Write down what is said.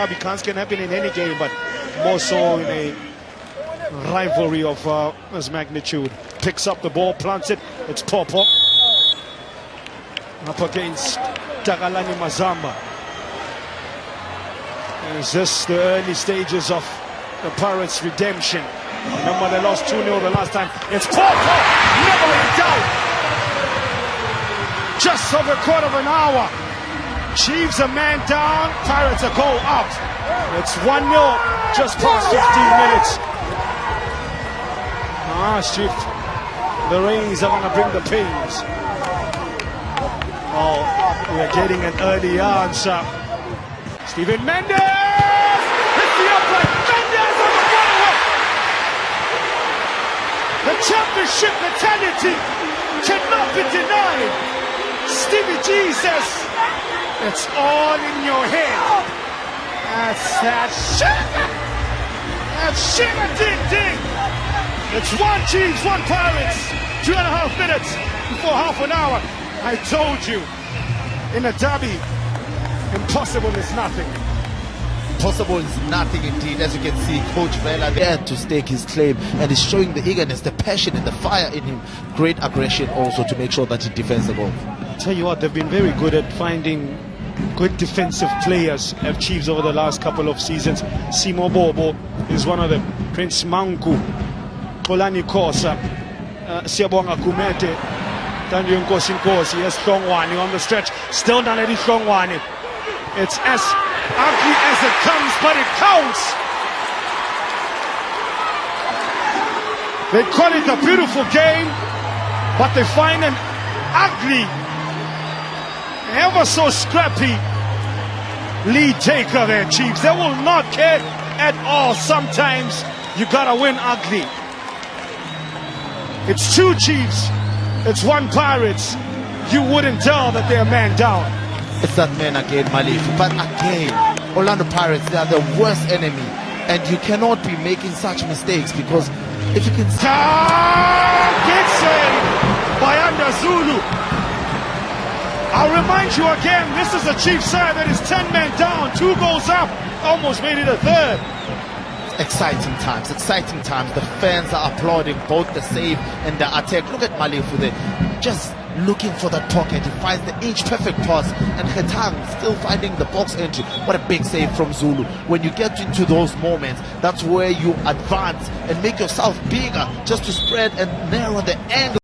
Because can happen in any game, but more so in a rivalry of this magnitude. Picks up the ball, plants it. It's Popo up against Takalani Mazamba. Is this the early stages of the Pirates' redemption? Remember they lost 2-0 the last time. It's Popo, never in doubt. Just over a quarter of an hour. Chiefs a man down, Pirates a goal up. It's 1-0, just past 15 minutes. Chief, the rains are going to bring the pains. Oh, we're getting an early answer. Steven Mendes! Hits the upright. Mendes on the follow-up. The championship mentality cannot be denied. Stevie G says, it's all in your head. That's sugar. That's sugar ding. It's one Chiefs, one Pirates. 2.5 minutes before half an hour. I told you, in a derby, impossible is nothing. Possible is nothing indeed. As you can see, Coach Vela there to stake his claim, and is showing the eagerness, the passion and the fire in him. Great aggression also to make sure that he defends the goal. I'll tell you what, they've been very good at finding good defensive players at Chiefs over the last couple of seasons. Simo Bobo is one of them. Prince Manku, Kolani Kosa, Siabonga Kumete, Tandiyo Nkosi, yes, Shongwani on the stretch. Still done it, Shongwani. It's as ugly as it comes, but it counts. They call it a beautiful game, but they find an ugly, ever so scrappy lead taker there, Chiefs. They will not care at all. Sometimes you gotta win ugly. It's 2 Chiefs, it's 1 Pirates. You wouldn't tell that they're man down. It's that man again, Malif. But again, Orlando Pirates, they are the worst enemy. And you cannot be making such mistakes, because if you can... Dixon by Under Zulu. I'll remind you again, this is a Chiefs side that is 10 men down, 2 goals up, almost made it a third. Exciting times. The fans are applauding both the save and the attack. Look at Malif with it, just looking for that pocket. He finds the inch-perfect pass, and Khetang still finding the box entry. What a big save from Zulu. When you get into those moments, that's where you advance and make yourself bigger, just to spread and narrow the angle.